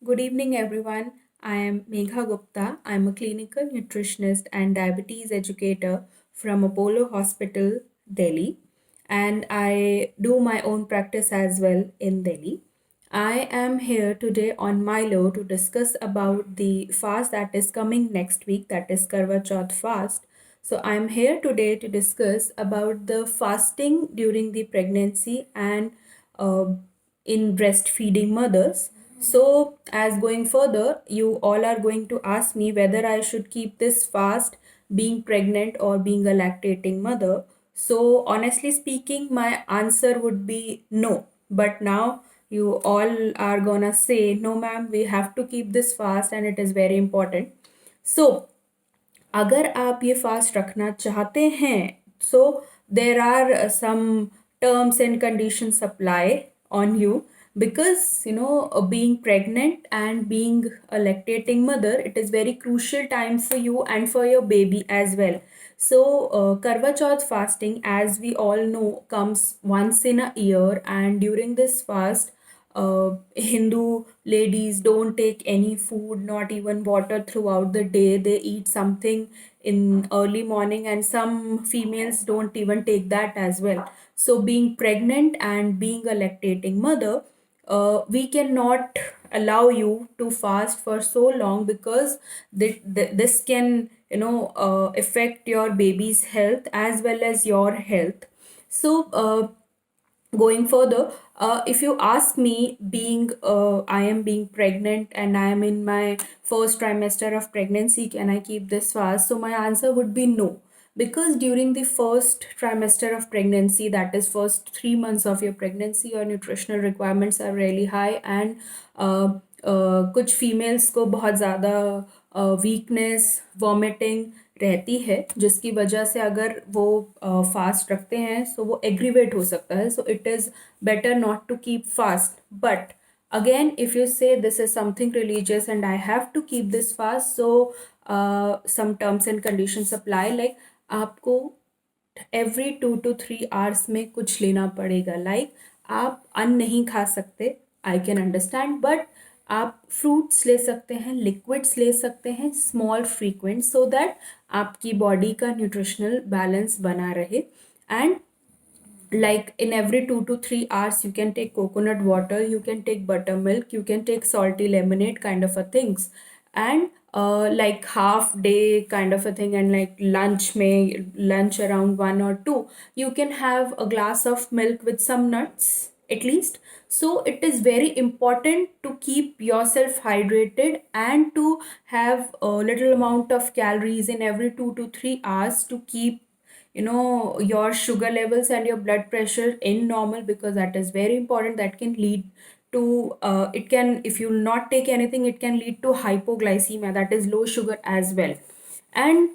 Good evening, everyone. I am Megha Gupta. I'm a clinical nutritionist and diabetes educator from Apollo Hospital, Delhi, and I do my own practice as well in Delhi. I am here today on Milo to discuss about the fast that is coming next week, that is Karwa Chauth fast. So I'm here today to discuss about the fasting during the pregnancy and uh, in breastfeeding mothers. So, as going further, you all are going to ask me whether I should keep this fast being pregnant or being a lactating mother. So, honestly speaking, my answer would be no. But now you all are gonna say, no, ma'am, we have to keep this fast and it is very important. So, अगर आप ये fast रखना चाहते हैं so there are some terms and conditions apply on you because being pregnant and being a lactating mother, it is very crucial time for you and for your baby as well. So Karwa Chauth fasting, as we all know, comes once in a year, and during this fast Hindu ladies don't take any food, not even water throughout the day. They eat something in early morning, and some females don't even take that as well. So, being pregnant and being a lactating mother, we cannot allow you to fast for so long because this can affect your baby's health as well as your health. So, going further, if you ask me, being I am being pregnant and I am in my first trimester of pregnancy, can I keep this fast? So my answer would be no, because during the first trimester of pregnancy, that is first 3 months of your pregnancy, your nutritional requirements are really high, and कुछ females को बहुत ज़्यादा weakness, vomiting रहती है, जिसकी वजह से अगर वो फास्ट रखते हैं सो वो एग्रीवेट हो सकता है. So it is better not to keep fast. But again, if you say this is something religious and I have to keep this fast, so some terms and conditions apply, like आपको every 2 to 3 hours में कुछ लेना पड़ेगा. Like आप अन्न नहीं खा सकते, आई कैन अंडरस्टैंड, बट आप फ्रूट्स ले सकते हैं, लिक्विड्स ले सकते हैं, स्मॉल फ्रीक्वेंट, सो दैट आपकी बॉडी का न्यूट्रिशनल बैलेंस बना रहे. And like in every 2 to 3 hours you can take coconut water, you can take buttermilk, you can take salty lemonade kind of a things, and like half day kind of a thing, and like lunch around 1 or 2, you can have a glass of milk with some nuts at least. So it is very important to keep yourself hydrated and to have a little amount of calories in every 2 to 3 hours to keep your sugar levels and your blood pressure in normal, because that is very important. That can lead to it can, if you not take anything, it can lead to hypoglycemia, that is low sugar as well. And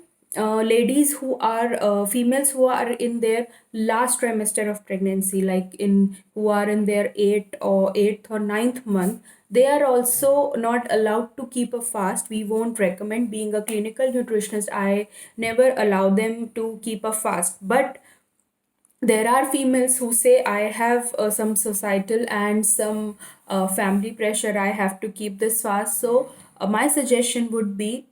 ladies who are females who are in their last trimester of pregnancy, like in who are in their eighth or ninth month, they are also not allowed to keep a fast. We won't recommend. Being a clinical nutritionist, I never allow them to keep a fast. But there are females who say, I have some societal and some family pressure, I have to keep this fast. So my suggestion would be,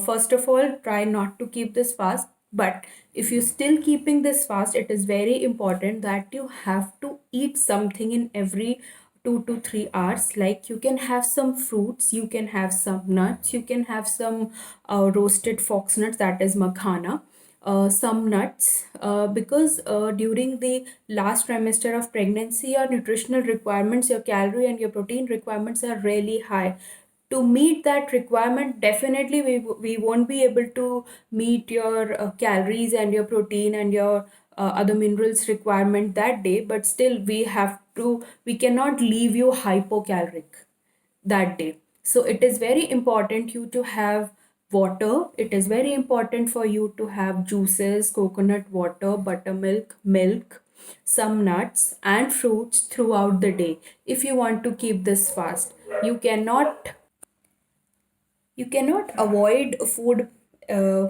first of all, try not to keep this fast. But if you still keeping this fast, it is very important that you have to eat something in every 2 to 3 hours. Like you can have some fruits, you can have some nuts, you can have some roasted fox nuts, that is makhana, some nuts, because during the last trimester of pregnancy, your nutritional requirements, your calorie and your protein requirements are really high. To meet that requirement, definitely we won't be able to meet your calories and your protein and your other minerals requirement that day, but still we cannot leave you hypocaloric that day. So it is very important you to have water. It is very important for you to have juices, coconut water, buttermilk, milk, some nuts and fruits throughout the day if you want to keep this fast. You cannot avoid food uh,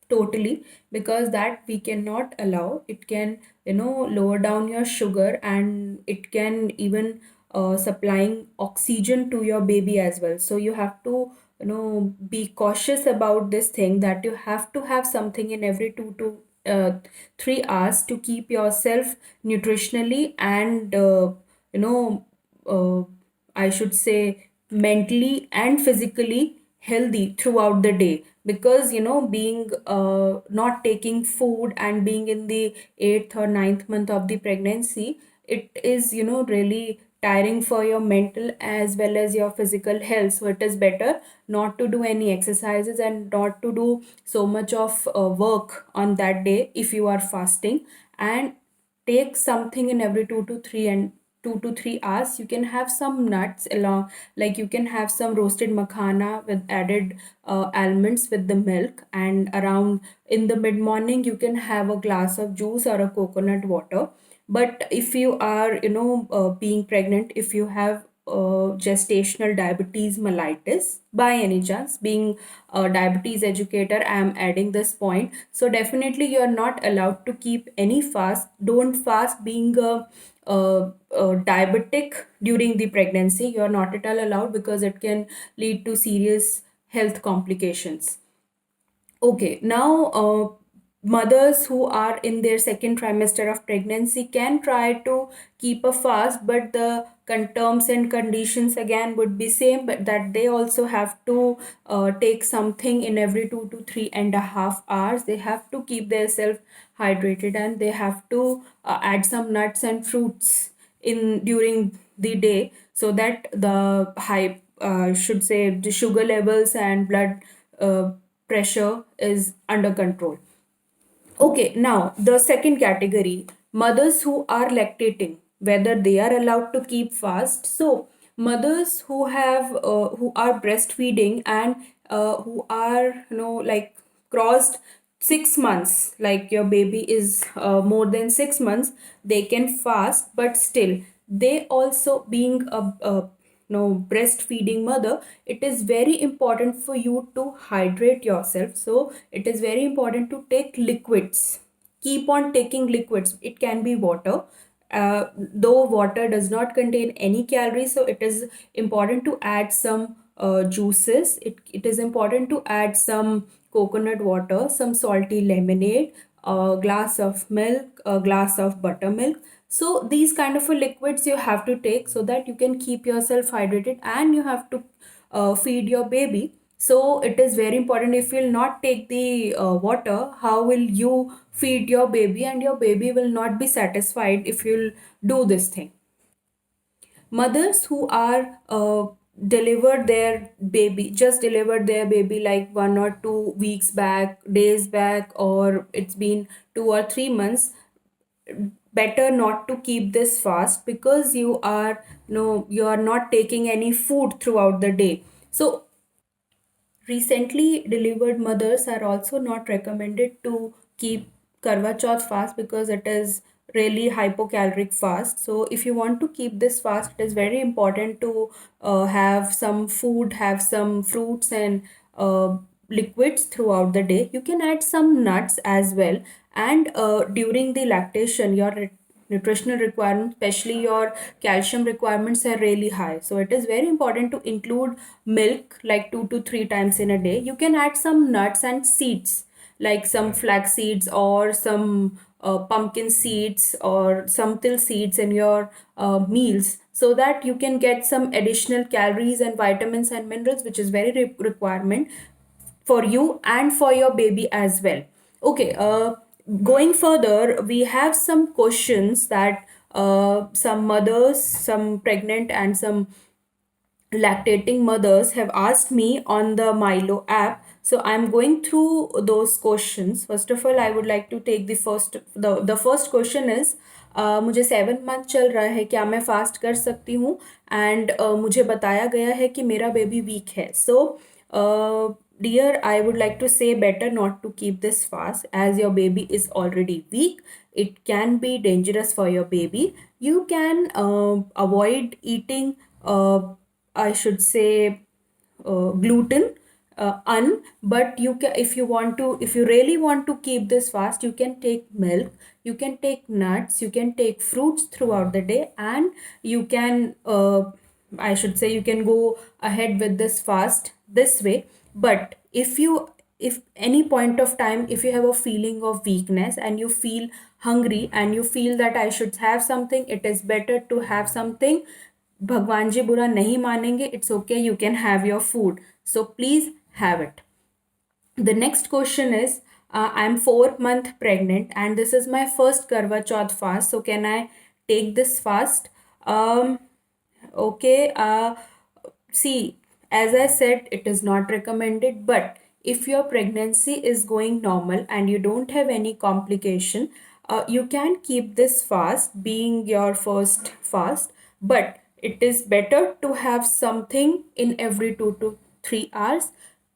totally, because that we cannot allow. It can lower down your sugar, and it can even supplying oxygen to your baby as well. So you have to be cautious about this thing, that you have to have something in every 2 to 3 hours to keep yourself nutritionally and you know uh, I should say mentally and physically healthy throughout the day. Because being not taking food and being in the 8th or ninth month of the pregnancy, it is really tiring for your mental as well as your physical health. So it is better not to do any exercises and not to do so much of work on that day if you are fasting, and take something in every 2 to 3 hours. You can have some nuts along, like you can have some roasted makhana with added almonds with the milk, and around in the mid morning you can have a glass of juice or a coconut water. But if you are being pregnant, if you have gestational diabetes mellitus by any chance, being a diabetes educator, I am adding this point. So definitely you are not allowed to keep any fast. Don't fast being a diabetic during the pregnancy. You are not at all allowed, because it can lead to serious health complications. Okay, now mothers who are in their second trimester of pregnancy can try to keep a fast, but the terms and conditions again would be same, but that they also have to take something in every 2 to 3.5 hours. They have to keep themselves hydrated, and they have to add some nuts and fruits in during the day, so that the high should say the sugar levels and blood uh, pressure is under control. Okay, now the second category, mothers who are lactating, whether they are allowed to keep fast. So mothers who are breastfeeding and who are like crossed 6 months, like your baby is more than 6 months, they can fast, but still they also being a breastfeeding mother, it is very important for you to hydrate yourself. So it is very important to take liquids. Keep on taking liquids. It can be water, though water does not contain any calories, so it is important to add some juices. It is important to add some coconut water, some salty lemonade, a glass of milk, a glass of buttermilk. So these kind of a liquids you have to take, so that you can keep yourself hydrated, and you have to feed your baby. So it is very important. If you'll not take the water, how will you feed your baby? And your baby will not be satisfied if you'll do this thing. Mothers who are delivered their baby, just delivered their baby like 1 or 2 weeks back, days back, or it's been 2 or 3 months, better not to keep this fast, because you are you are not taking any food throughout the day. So recently delivered mothers are also not recommended to keep Karwa Chauth fast, because it is really hypocaloric fast. So if you want to keep this fast, it is very important to have some food, have some fruits and liquids throughout the day. You can add some nuts as well. And during the lactation, your nutritional requirements, especially your calcium requirements, are really high. So it is very important to include milk like 2 to 3 times in a day. You can add some nuts and seeds, like some flax seeds or some pumpkin seeds or some till seeds in your meals, so that you can get some additional calories and vitamins and minerals, which is very requirement for you and for your baby as well. Okay, going further, we have some questions that some mothers, some pregnant and some lactating mothers have asked me on the Milo app. So I'm going through those questions. First of all, I would like to take the first question is, मुझे 7 month चल रहा है, क्या मैं fast कर सकती हूँ? And मुझे बताया गया है कि मेरा बेबी वीक है. सो dear, I would like to say better not to keep this fast, as your baby is already weak. It can be dangerous for your baby. You can avoid eating I should say gluten, but you can, if you want to, if you really want to keep this fast, you can take milk, you can take nuts, you can take fruits throughout the day, and you can I should say you can go ahead with this fast this way. But if any point of time, if you have a feeling of weakness and you feel hungry and you feel that I should have something, it is better to have something. भगवान जी बुरा नहीं मानेंगे, it's okay, you can have your food, so please have it. The next question is, I'm 4 month pregnant and this is my first Karwa Chauth fast, so can I take this fast? Okay, see, as I said, it is not recommended, but if your pregnancy is going normal and you don't have any complication, you can keep this fast being your first fast, but it is better to have something in every 2 to 3 hours.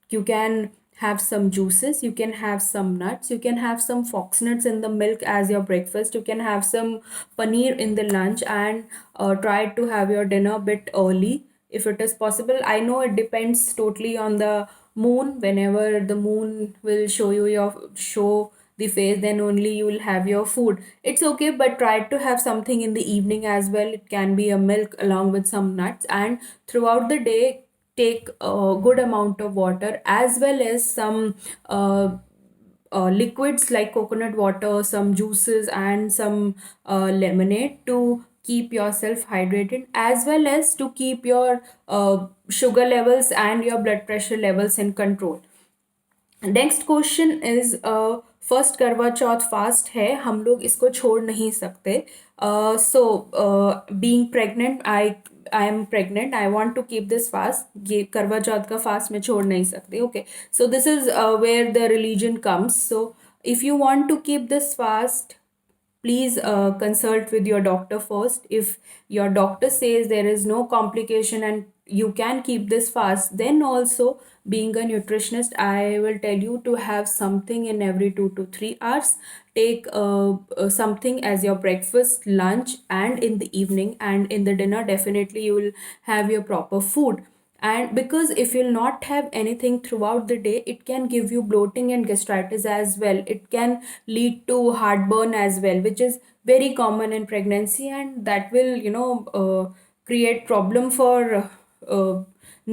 You can have some juices, you can have some nuts, you can have some fox nuts in the milk as your breakfast, you can have some paneer in the lunch, and try to have your dinner a bit early if it is possible. I know it depends totally on the moon. Whenever the moon will show you your show the face, then only you will have your food. It's okay, but try to have something in the evening as well. It can be a milk along with some nuts, and throughout the day take a good amount of water as well as some liquids like coconut water, some juices, and some lemonade to keep yourself hydrated, as well as to keep your sugar levels and your blood pressure levels in control. Next question is, first करवा चौथ fast है, हम लोग इसको छोड़ नहीं सकते. So being pregnant, I am pregnant, I want to keep this fast. ये करवा चौथ का फास्ट में छोड़ नहीं सकते. Okay, so this is where the religion comes. So if you want to keep this fast, please consult with your doctor first. If your doctor says there is no complication and you can keep this fast, then also, being a nutritionist, I will tell you to have something in every 2 to 3 hours. Take something as your breakfast, lunch, and in the evening, and in the dinner definitely you will have your proper food. And because if you'll not have anything throughout the day, it can give you bloating and gastritis as well. It can lead to heartburn as well, which is very common in pregnancy, and that will create problem for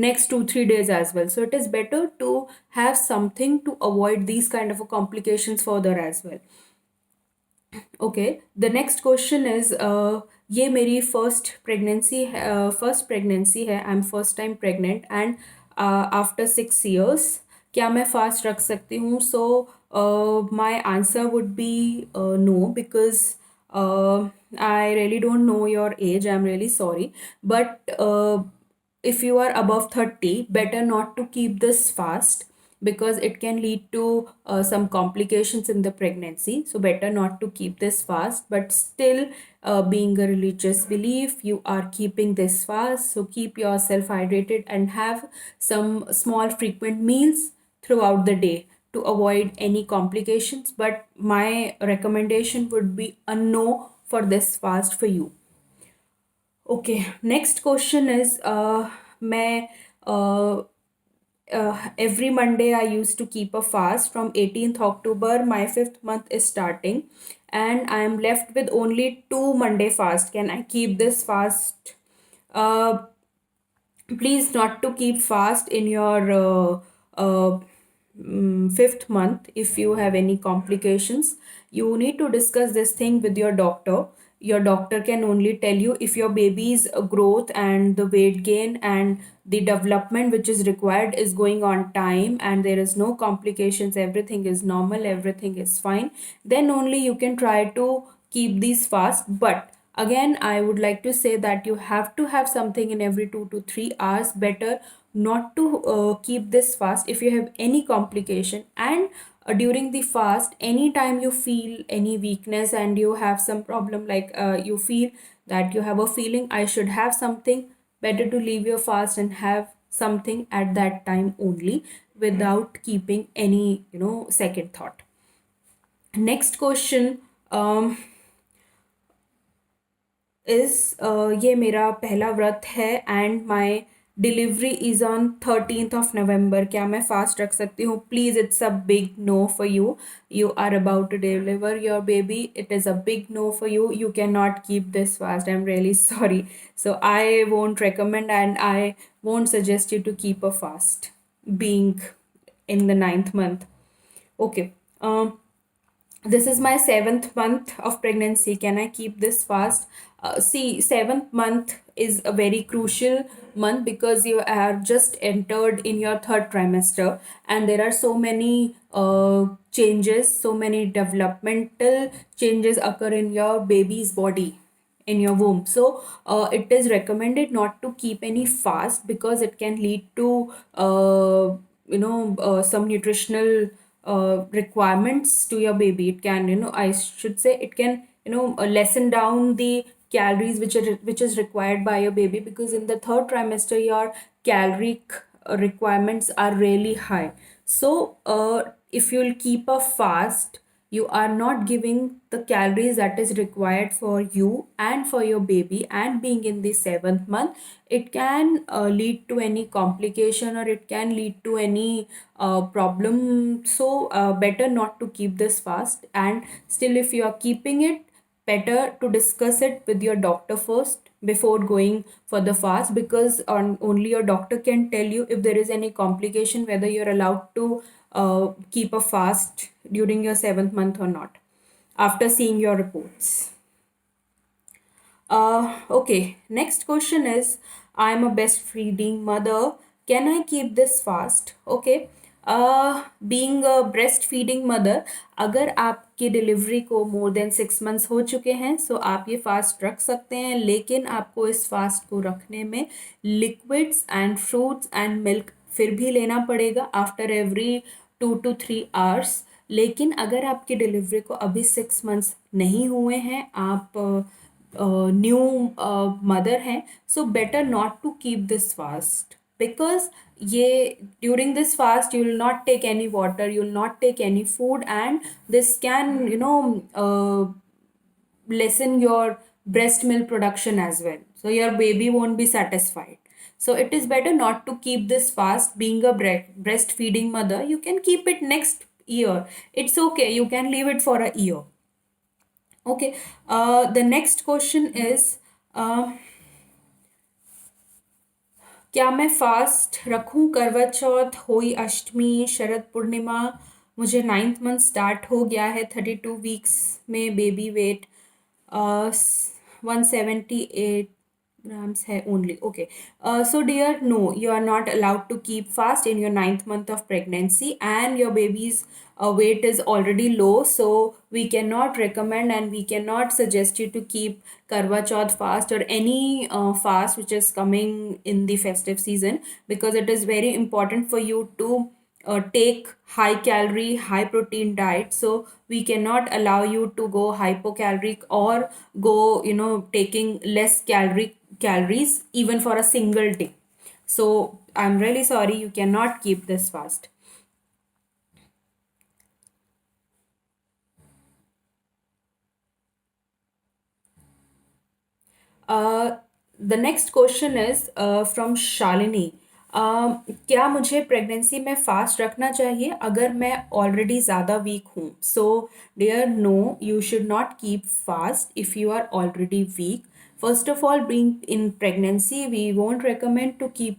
next 2 3 days as well. So it is better to have something to avoid these kind of complications further as well. Okay, the next question is, ये मेरी first pregnancy है. I am first time pregnant and after 6 years, क्या मैं fast रख सकती हूँ? So my answer would be no, because I really don't know your age. I'm really sorry. But if you are above 30, better not to keep this fast, because it can lead to some complications in the pregnancy. So better not to keep this fast. But still, being a religious belief, you are keeping this fast. So keep yourself hydrated and have some small frequent meals throughout the day to avoid any complications. But my recommendation would be a no for this fast for you. Okay, next question is, मैं every Monday I used to keep a fast from 18th October. My 5th month is starting, and I am left with only 2 Monday fast. Can I keep this fast? Uh, Please not to keep fast in your 5th month. If you have any complications, you need to discuss this thing with your doctor. Your doctor can only tell you if your baby's growth and the weight gain and the development which is required is going on time and there is no complications, everything is normal, everything is fine, then only you can try to keep these fast. But again, I would like to say that you have to have something in every 2 to 3 hours. Better not to keep this fast if you have any complication. And during the fast, anytime you feel any weakness and you have some problem, like you feel that you have a feeling I should have something, better to leave your fast and have something at that time only, without keeping any second thought. Next question is, ये मेरा पहला व्रत है and my delivery is on 13th of November, क्या मैं fast रख सकती हूँ? Please, it's a big no for you. You are about to deliver your baby. It is a big no for you. You cannot keep this fast. I'm really sorry. So I won't recommend and I won't suggest you to keep a fast being in the ninth month. Okay. This is my seventh month of pregnancy. Can I keep this fast? See, seventh month is a very crucial month because you are just entered in your third trimester, and there are so many changes, so many developmental changes occur in your baby's body, in your womb. So it is recommended not to keep any fast because it can lead to some nutritional requirements to your baby. It can, I should say, it can, lessen down the calories which is required by your baby, because in the third trimester your caloric requirements are really high. So if you'll keep a fast, you are not giving the calories that is required for you and for your baby, and being in the seventh month, it can lead to any complication, or it can lead to any problem. So better not to keep this fast. And still, if you are keeping it, better to discuss it with your doctor first before going for the fast, because only your doctor can tell you if there is any complication, whether you're allowed to keep a fast during your seventh month or not, after seeing your reports. Okay, next question is, I'm a breastfeeding mother. Can I keep this fast? Okay. Being a breastfeeding mother, अगर आपकी delivery को more than 6 months हो चुके हैं, सो आप ये fast रख सकते हैं, लेकिन आपको इस फास्ट को रखने में liquids and fruits and milk फिर भी लेना पड़ेगा आफ्टर एवरी 2 to 3 hours. लेकिन अगर आपकी डिलीवरी को अभी 6 मंथ्स नहीं हुए हैं, आप न्यू मदर हैं, so better not to keep this fast, because ये during this fast you will not take any water, you will not take any food, and this can lessen your breast milk production as well, so your baby won't be satisfied. So it is better not to keep this fast. Being a breastfeeding mother, you can keep it next year, it's okay, you can leave it for a year. Okay, the next question is, uh, क्या मैं fast रखूं करवा चौथ, होली अष्टमी, शरद पूर्णिमा? मुझे ninth month start हो गया है, 32 weeks में baby wait 178 grams hai only. Okay. So dear, no, you are not allowed to keep fast in your ninth month of pregnancy, and your baby's weight is already low. So we cannot recommend and we cannot suggest you to keep Karwa Chauth fast or any fast which is coming in the festive season, because it is very important for you to take high calorie, high protein diet. So we cannot allow you to go hypocaloric or go, taking less calories even for a single day. So I'm really sorry, you cannot keep this fast. Uh, the next question is from Shalini. क्या मुझे pregnancy में fast रखना चाहिए अगर मैं already ज़्यादा weak हूँ? So dear, no, you should not keep fast if you are already weak. First of all, being in pregnancy, we won't recommend to keep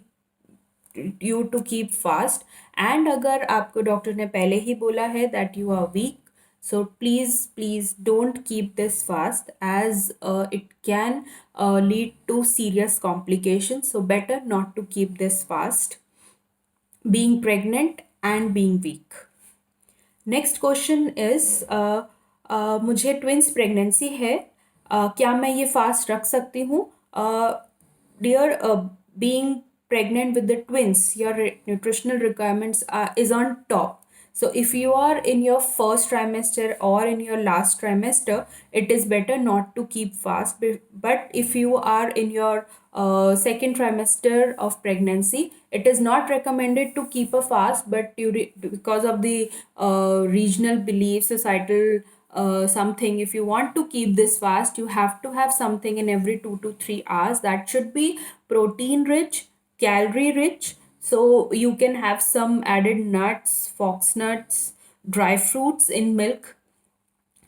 you to keep fast. And अगर आपको doctor ने पहले ही बोला है that you are weak, so please don't keep this fast, as it can lead to serious complications. So better not to keep this fast, being pregnant and being weak. Next question is, मुझे twins pregnancy है, क्या मैं ये fast रख सकती हूँ? Dear, being pregnant with the twins, your nutritional requirements is on top. So if you are in your first trimester or in your last trimester, it is better not to keep fast. But if you are in your second trimester of pregnancy, it is not recommended to keep a fast, but because of the regional belief, societal something, if you want to keep this fast, you have to have something in every 2 to 3 hours that should be protein rich, calorie rich. So you can have some added nuts, fox nuts, dry fruits in milk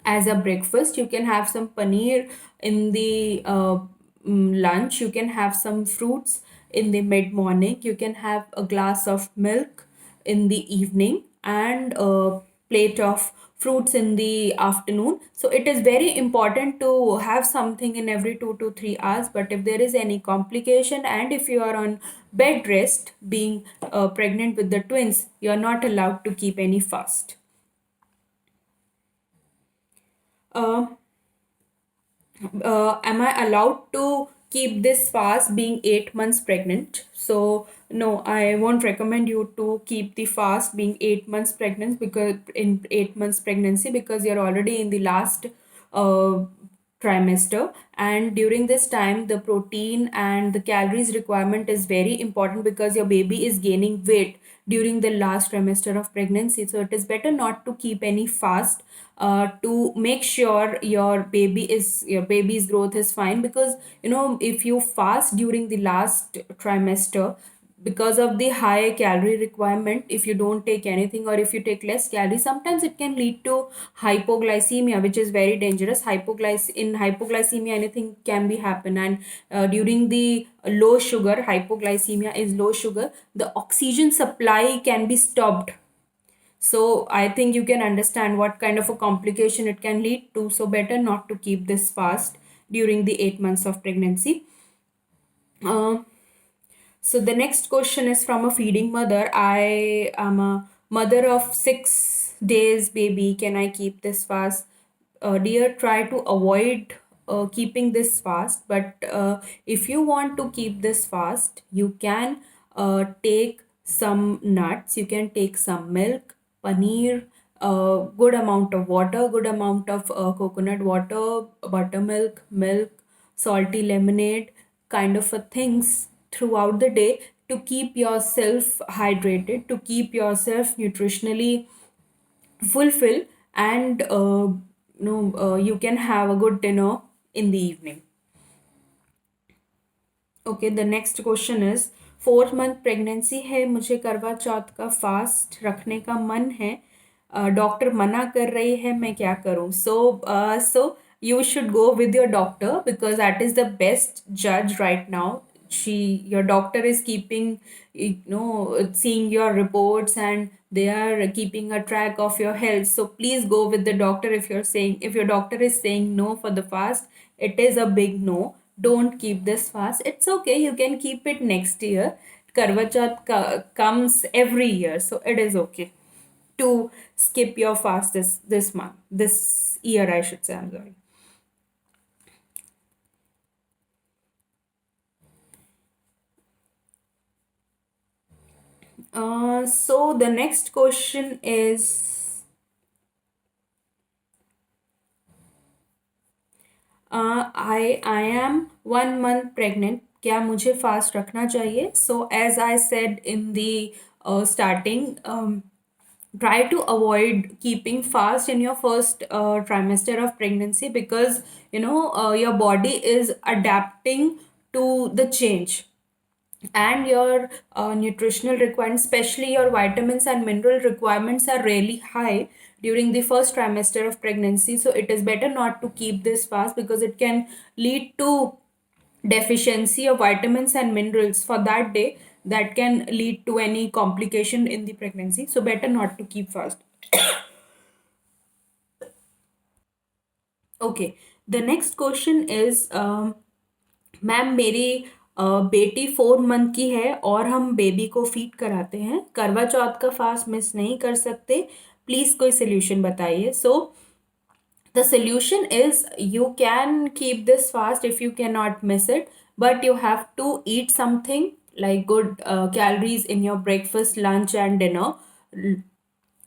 as a breakfast. You can have some paneer in the lunch. You can have some fruits in the mid morning. You can have a glass of milk in the evening and a plate of fruits in the afternoon. So it is very important to have something in every 2 to 3 hours. But if there is any complication and if you are on bed rest, being pregnant with the twins, you are not allowed to keep any fast. uh, am I allowed to keep this fast being 8 months pregnant? So, no, I won't recommend you to keep the fast being 8 months pregnant, because in 8 months pregnancy, because you're already in the last uh, trimester, and during this time the protein and the calories requirement is very important because your baby is gaining weight during the last trimester of pregnancy. So it is better not to keep any fast to make sure your baby's growth is fine, because if you fast during the last trimester, because of the high calorie requirement, if you don't take anything or if you take less calories, sometimes it can lead to hypoglycemia, which is very dangerous. In hypoglycemia anything can be happen. And during the low sugar, hypoglycemia is low sugar, the oxygen supply can be stopped. So I think you can understand what kind of a complication it can lead to. So better not to keep this fast during the 8 months of pregnancy. uh, so the next question is from a feeding mother. I am a mother of 6 days baby. Can I keep this fast? Dear, try to avoid keeping this fast. But if you want to keep this fast, you can take some nuts, you can take some milk, paneer, good amount of water, good amount of coconut water, buttermilk, milk, salty lemonade, kind of a things throughout the day to keep yourself hydrated, to keep yourself nutritionally fulfilled, and you can have a good dinner in the evening. Okay, the next question is 4th month pregnancy है, मुझे करवा चौथ का fast रखने का मन है, doctor मना कर रही है, मैं क्या करूं? सो you should go with your doctor, because that is the best judge right now. Your doctor is keeping, seeing your reports, and they are keeping a track of your health. So please go with the doctor. If your doctor is saying no for the fast, it is a big no. Don't keep this fast. It's okay, you can keep it next year. Karva Chauth comes every year, so it is okay to skip your fast this month, this year, I should say. I'm sorry. So the next question is, I am 1 month pregnant. क्या मुझे fast रखना चाहिए? So as I said in the starting, try to avoid keeping fast in your first trimester of pregnancy, because your body is adapting to the change, and your nutritional requirements, especially your vitamins and mineral requirements, are really high during the first trimester of pregnancy. So it is better not to keep this fast, because it can lead to deficiency of vitamins and minerals for that day, that can lead to any complication in the pregnancy. So better not to keep fast. Okay, the next question is, ma'am मेरी बेटी 4 month की है और हम baby को feed कराते हैं, करवा चौथ का फास्ट मिस नहीं कर सकते, प्लीज़ कोई सोल्यूशन बताइए. सो the solution is, you can keep this fast if you cannot miss it, but you have to eat something like good calories in your breakfast, lunch, and dinner.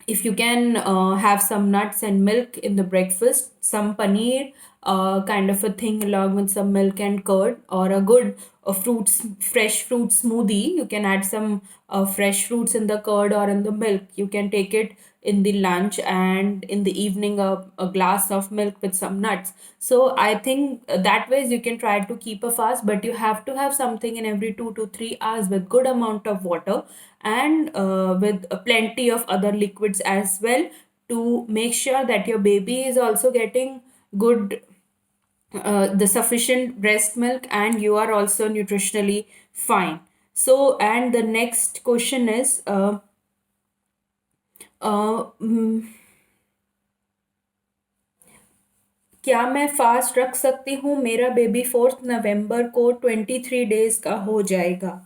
If you can have some nuts and milk in the breakfast, some paneer, kind of a thing along with some milk and curd, or a good fresh fruit smoothie. You can add some fresh fruits in the curd or in the milk. You can take it in the lunch, and in the evening a glass of milk with some nuts. So I think that ways you can try to keep a fast, but you have to have something in every 2 to 3 hours with good amount of water, and with plenty of other liquids as well, to make sure that your baby is also getting good the sufficient breast milk, and you are also nutritionally fine. So, and the next question is uh, mm, क्या मैं fast रख सकती हूँ? मेरा baby 4 नवंबर को 23 days का हो जाएगा.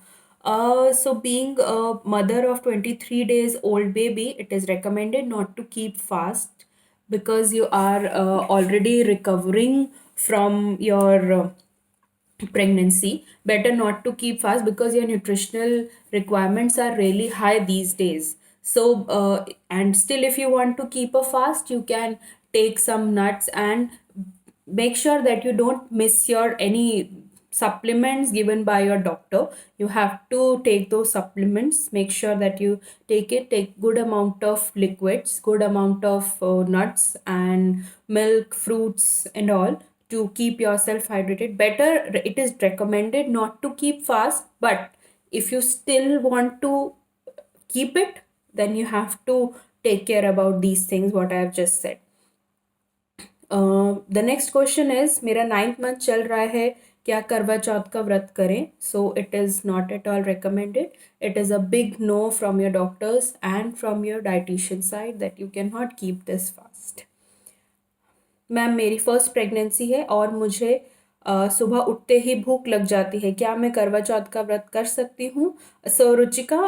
So being a mother of 23 days old baby, it is recommended not to keep fast, because you are already recovering from your pregnancy. Better not to keep fast, because your nutritional requirements are really high these days. So and still, if you want to keep a fast, you can take some nuts, and make sure that you don't miss your any supplements given by your doctor. You have to take those supplements. Make sure that you take good amount of liquids, good amount of nuts and milk, fruits and all, to keep yourself hydrated. Better, it is recommended not to keep fast, but if you still want to keep it, then you have to take care about these things what I have just said. The next question is, मेरा 9th month चल रहा है, क्या करवा चौथ का व्रत करें? सो it is not at all recommended. It is a big know from your doctors and from your dietitian side that you can not keep this fast. Ma'am, मेरी फर्स्ट प्रेगनेंसी है और मुझे सुबह उठते ही भूख लग जाती है, क्या मैं करवा चौथ का व्रत कर सकती हूँ? सो Ruchika,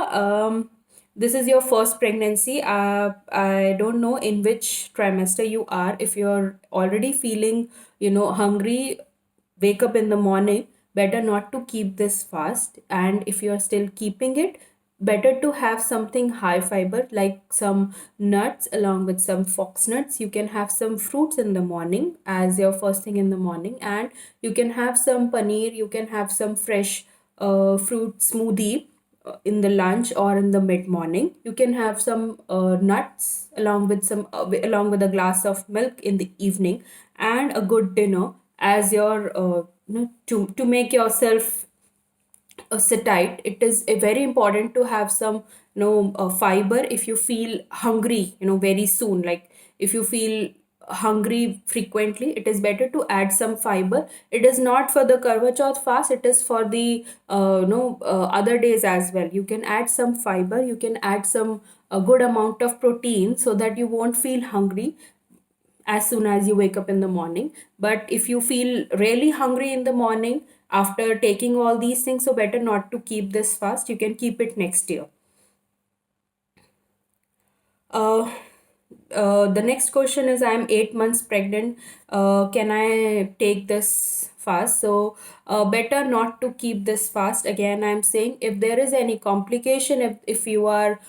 this is your first pregnancy. I don't know in which trimester you are. If you're already feeling, hungry, wake up in the morning, better not to keep this fast. And if you're still keeping it, better to have something high fiber like some nuts along with some fox nuts. You can have some fruits in the morning as your first thing in the morning, and you can have some paneer, you can have some fresh fruit smoothie in the lunch or in the mid morning. You can have some nuts along with a glass of milk in the evening, and a good dinner as your to make yourself satiate. It is very important to have some fiber if you feel hungry very soon. Like if you feel hungry frequently, it is better to add some fiber. It is not for the karva chauth fast, it is for the other days as well. You can add some fiber, you can add some a good amount of protein, so that you won't feel hungry as soon as you wake up in the morning. But if you feel really hungry in the morning after taking all these things, so better not to keep this fast. You can keep it next year. uh, the next question is, I'm 8 months pregnant. Can I take this fast? So better not to keep this fast. Again, I'm saying, if there is any complication, if you are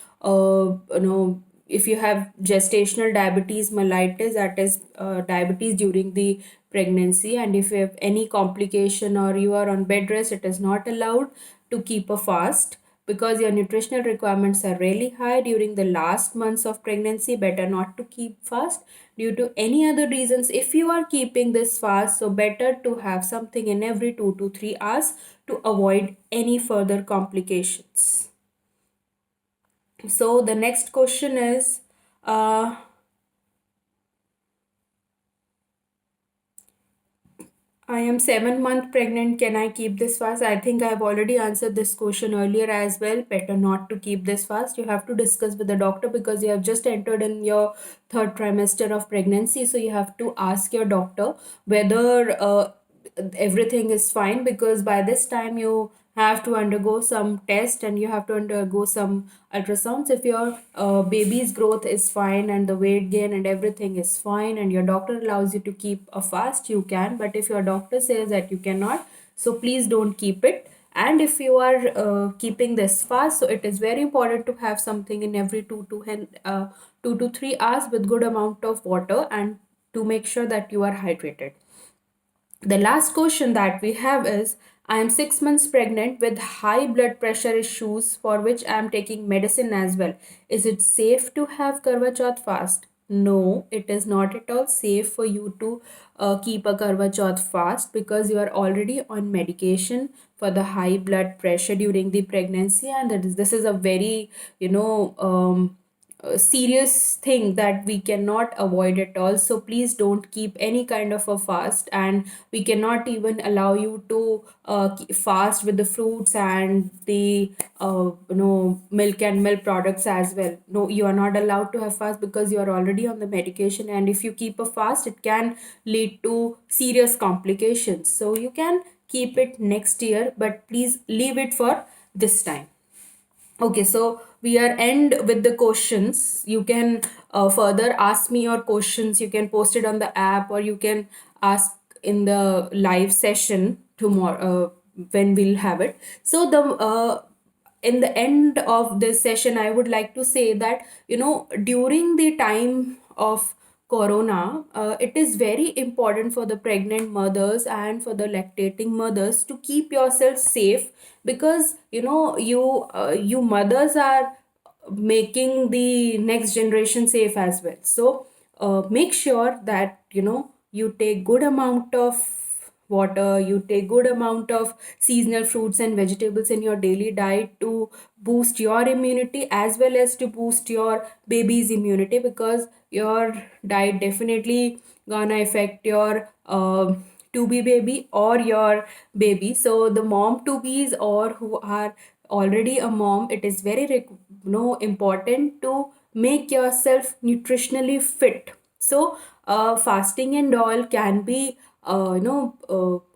if you have gestational diabetes mellitus, that is diabetes during the pregnancy, and if you have any complication or you are on bed rest, it is not allowed to keep a fast, because your nutritional requirements are really high during the last months of pregnancy. Better not to keep fast due to any other reasons. If you are keeping this fast, so better to have something in every 2 to 3 hours to avoid any further complications. So the next question is, I am 7 month pregnant. Can I keep this fast? I think I've already answered this question earlier as well. Better not to keep this fast. You have to discuss with the doctor, because you have just entered in your third trimester of pregnancy. So you have to ask your doctor whether everything is fine, because by this time you have to undergo some test and you have to undergo some ultrasounds. If your baby's growth is fine and the weight gain and everything is fine, and your doctor allows you to keep a fast, you can. But if your doctor says that you cannot, so please don't keep it. And if you are keeping this fast, so it is very important to have something in every 2 to 3 hours with good amount of water, and to make sure that you are hydrated. The last question that we have is, I am 6 months pregnant with high blood pressure issues for which I am taking medicine as well. Is it safe to have Karwa Chauth fast? No, it is not at all safe for you to keep a Karwa Chauth fast because you are already on medication for the high blood pressure during the pregnancy, and this is a very, a serious thing that we cannot avoid at all. So please don't keep any kind of a fast, and we cannot even allow you to fast with the fruits and the milk and milk products as well. No, you are not allowed to have fast because you are already on the medication, and if you keep a fast it can lead to serious complications. So you can keep it next year, but please leave it for this time. Okay, so we are end with the questions. You can further ask me your questions. You can post it on the app, or you can ask in the live session tomorrow when we'll have it. So the in the end of this session, I would like to say that during the time of corona, it is very important for the pregnant mothers and for the lactating mothers to keep yourself safe, because you mothers are making the next generation safe as well. So make sure that you take good amount of water, you take good amount of seasonal fruits and vegetables in your daily diet to boost your immunity as well as to boost your baby's immunity, because your diet definitely gonna affect your to be baby or your baby. So the mom to be's or who are already a mom, it is very important to make yourself nutritionally fit. So fasting and all can be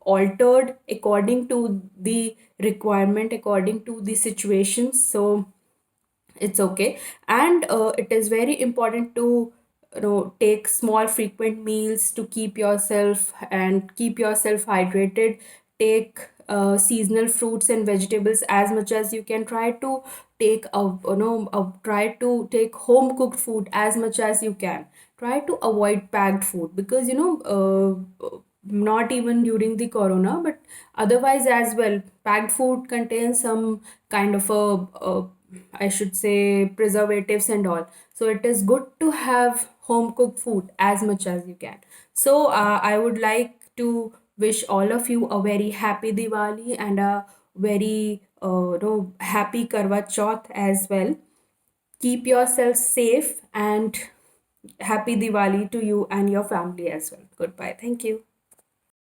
altered according to the requirement, according to the situation. So it's okay. And it is very important to take small frequent meals to keep yourself and keep yourself hydrated. Take seasonal fruits and vegetables as much as you can. Try to take try to take home cooked food as much as you can. Try to avoid packed food, because not even during the corona but otherwise as well, packed food contains some kind of a I should say preservatives and all. So it is good to have home cooked food as much as you can. So I would like to wish all of you a very happy Diwali and a very happy Karwa Chauth as well. Keep yourself safe, and happy Diwali to you and your family as well. Goodbye. Thank you.